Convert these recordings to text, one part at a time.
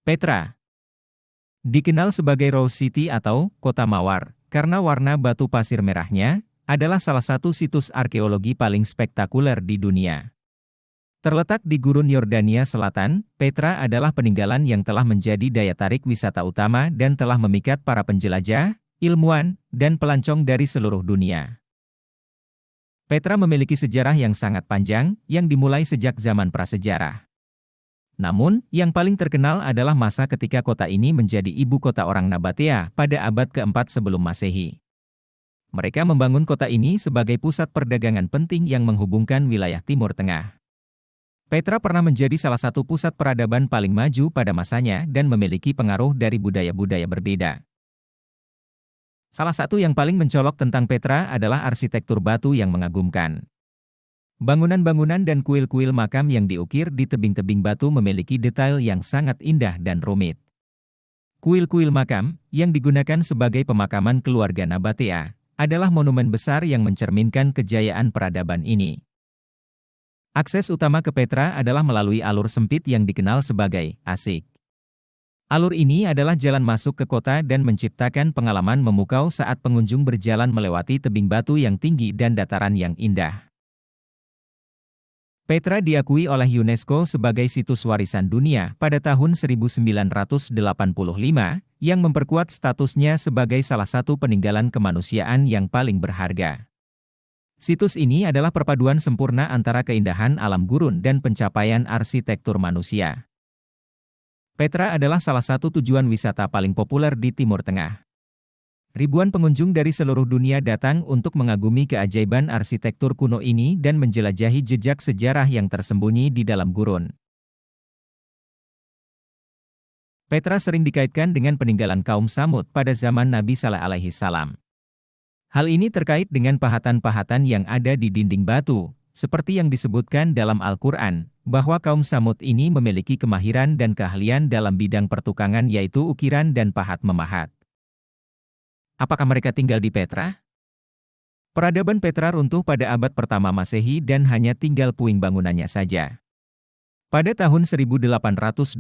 Petra dikenal sebagai Rose City atau Kota Mawar, karena warna batu pasir merahnya adalah salah satu situs arkeologi paling spektakuler di dunia. Terletak di gurun Yordania Selatan, Petra adalah peninggalan yang telah menjadi daya tarik wisata utama dan telah memikat para penjelajah, ilmuwan, dan pelancong dari seluruh dunia. Petra memiliki sejarah yang sangat panjang, yang dimulai sejak zaman prasejarah. Namun, yang paling terkenal adalah masa ketika kota ini menjadi ibu kota orang Nabatea pada abad ke-4 sebelum Masehi. Mereka membangun kota ini sebagai pusat perdagangan penting yang menghubungkan wilayah Timur Tengah. Petra pernah menjadi salah satu pusat peradaban paling maju pada masanya dan memiliki pengaruh dari budaya-budaya berbeda. Salah satu yang paling mencolok tentang Petra adalah arsitektur batu yang mengagumkan. Bangunan-bangunan dan kuil-kuil makam yang diukir di tebing-tebing batu memiliki detail yang sangat indah dan rumit. Kuil-kuil makam, yang digunakan sebagai pemakaman keluarga Nabatea, adalah monumen besar yang mencerminkan kejayaan peradaban ini. Akses utama ke Petra adalah melalui alur sempit yang dikenal sebagai Asik. Alur ini adalah jalan masuk ke kota dan menciptakan pengalaman memukau saat pengunjung berjalan melewati tebing batu yang tinggi dan dataran yang indah. Petra diakui oleh UNESCO sebagai situs warisan dunia pada tahun 1985, yang memperkuat statusnya sebagai salah satu peninggalan kemanusiaan yang paling berharga. Situs ini adalah perpaduan sempurna antara keindahan alam gurun dan pencapaian arsitektur manusia. Petra adalah salah satu tujuan wisata paling populer di Timur Tengah. Ribuan pengunjung dari seluruh dunia datang untuk mengagumi keajaiban arsitektur kuno ini dan menjelajahi jejak sejarah yang tersembunyi di dalam gurun. Petra sering dikaitkan dengan peninggalan kaum Tsamud pada zaman Nabi Saleh alaihi salam. Hal ini terkait dengan pahatan-pahatan yang ada di dinding batu, seperti yang disebutkan dalam Al-Quran, bahwa kaum Tsamud ini memiliki kemahiran dan keahlian dalam bidang pertukangan yaitu ukiran dan pahat memahat. Apakah mereka tinggal di Petra? Peradaban Petra runtuh pada abad pertama Masehi dan hanya tinggal puing bangunannya saja. Pada tahun 1812,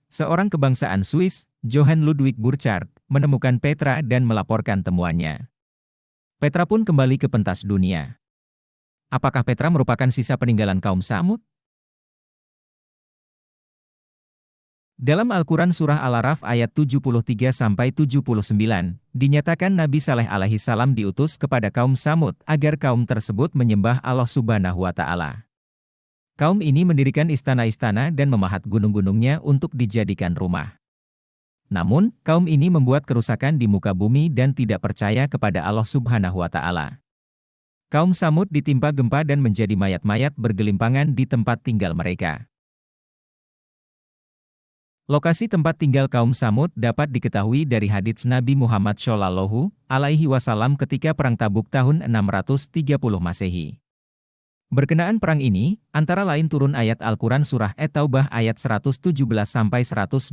seorang kebangsaan Swiss, Johann Ludwig Burchard, menemukan Petra dan melaporkan temuannya. Petra pun kembali ke pentas dunia. Apakah Petra merupakan sisa peninggalan kaum Tsamud? Dalam Al-Quran Surah Al-A'raf ayat 73-79, dinyatakan Nabi Saleh alaihi salam diutus kepada kaum Tsamud agar kaum tersebut menyembah Allah Subhanahu wa Ta'ala. Kaum ini mendirikan istana-istana dan memahat gunung-gunungnya untuk dijadikan rumah. Namun, kaum ini membuat kerusakan di muka bumi dan tidak percaya kepada Allah Subhanahu wa Ta'ala. Kaum Tsamud ditimpa gempa dan menjadi mayat-mayat bergelimpangan di tempat tinggal mereka. Lokasi tempat tinggal kaum Tsamud dapat diketahui dari hadits Nabi Muhammad Shallallahu alaihi wasallam ketika Perang Tabuk tahun 630 Masehi. Berkenaan perang ini, antara lain turun ayat Al-Quran Surah At-Taubah ayat 117-118.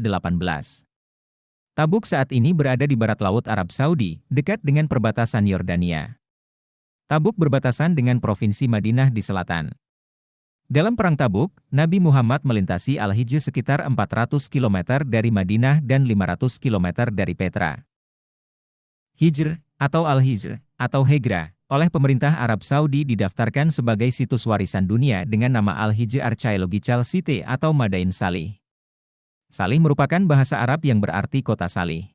Tabuk saat ini berada di barat laut Arab Saudi, dekat dengan perbatasan Yordania. Tabuk berbatasan dengan Provinsi Madinah di selatan. Dalam Perang Tabuk, Nabi Muhammad melintasi Al-Hijr sekitar 400 km dari Madinah dan 500 km dari Petra. Hijr, atau Al-Hijr, atau Hegra, oleh pemerintah Arab Saudi didaftarkan sebagai situs warisan dunia dengan nama Al-Hijr Archaeological Site atau Madain Salih. Salih merupakan bahasa Arab yang berarti kota Salih.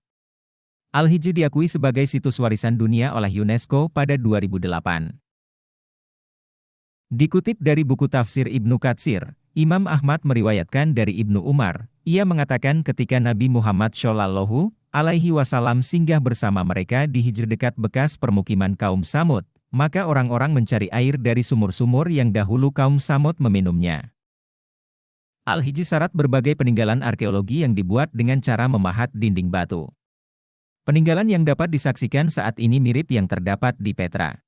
Al-Hijr diakui sebagai situs warisan dunia oleh UNESCO pada 2008. Dikutip dari buku tafsir Ibnu Katsir, Imam Ahmad meriwayatkan dari Ibnu Umar, ia mengatakan ketika Nabi Muhammad Shallallahu alaihi wasallam singgah bersama mereka di Hijr dekat bekas permukiman kaum Tsamud, maka orang-orang mencari air dari sumur-sumur yang dahulu kaum Tsamud meminumnya. Al-Hijr syarat berbagai peninggalan arkeologi yang dibuat dengan cara memahat dinding batu. Peninggalan yang dapat disaksikan saat ini mirip yang terdapat di Petra.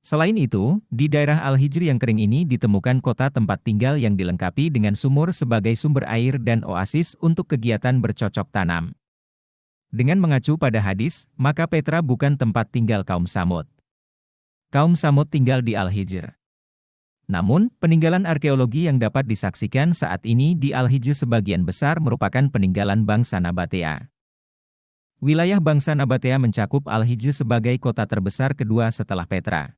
Selain itu, di daerah Al-Hijr yang kering ini ditemukan kota tempat tinggal yang dilengkapi dengan sumur sebagai sumber air dan oasis untuk kegiatan bercocok tanam. Dengan mengacu pada hadis, maka Petra bukan tempat tinggal kaum Tsamud. Kaum Tsamud tinggal di Al-Hijr. Namun, peninggalan arkeologi yang dapat disaksikan saat ini di Al-Hijr sebagian besar merupakan peninggalan bangsa Nabatea. Wilayah bangsa Nabatea mencakup Al-Hijr sebagai kota terbesar kedua setelah Petra.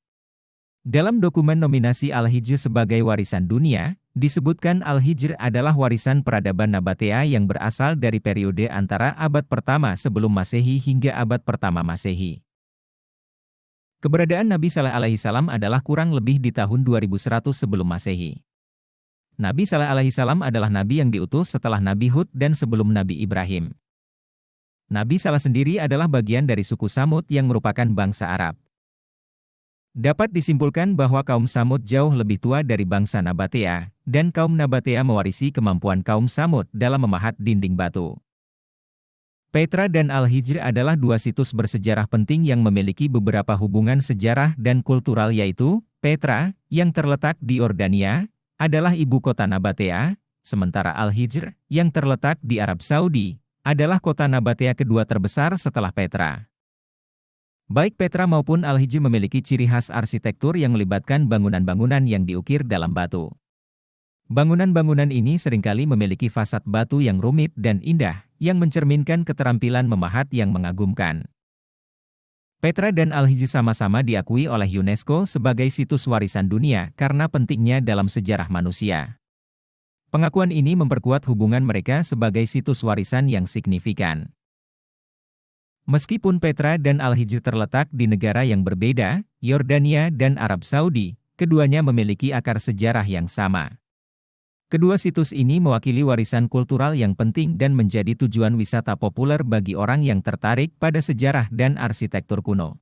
Dalam dokumen nominasi Al-Hijr sebagai warisan dunia, disebutkan Al-Hijr adalah warisan peradaban Nabatea yang berasal dari periode antara abad pertama sebelum Masehi hingga abad pertama Masehi. Keberadaan Nabi Saleh alaihi salam adalah kurang lebih di tahun 2100 sebelum Masehi. Nabi Saleh alaihi salam adalah nabi yang diutus setelah Nabi Hud dan sebelum Nabi Ibrahim. Nabi Saleh sendiri adalah bagian dari suku Samud yang merupakan bangsa Arab. Dapat disimpulkan bahwa kaum Samud jauh lebih tua dari bangsa Nabatea, dan kaum Nabatea mewarisi kemampuan kaum Samud dalam memahat dinding batu. Petra dan Al-Hijr adalah dua situs bersejarah penting yang memiliki beberapa hubungan sejarah dan kultural, yaitu Petra, yang terletak di Yordania, adalah ibu kota Nabatea, sementara Al-Hijr, yang terletak di Arab Saudi, adalah kota Nabatea kedua terbesar setelah Petra. Baik Petra maupun Al-Hijr memiliki ciri khas arsitektur yang melibatkan bangunan-bangunan yang diukir dalam batu. Bangunan-bangunan ini seringkali memiliki fasad batu yang rumit dan indah, yang mencerminkan keterampilan memahat yang mengagumkan. Petra dan Al-Hijr sama-sama diakui oleh UNESCO sebagai situs warisan dunia karena pentingnya dalam sejarah manusia. Pengakuan ini memperkuat hubungan mereka sebagai situs warisan yang signifikan. Meskipun Petra dan Al-Hijr terletak di negara yang berbeda, Yordania dan Arab Saudi, keduanya memiliki akar sejarah yang sama. Kedua situs ini mewakili warisan kultural yang penting dan menjadi tujuan wisata populer bagi orang yang tertarik pada sejarah dan arsitektur kuno.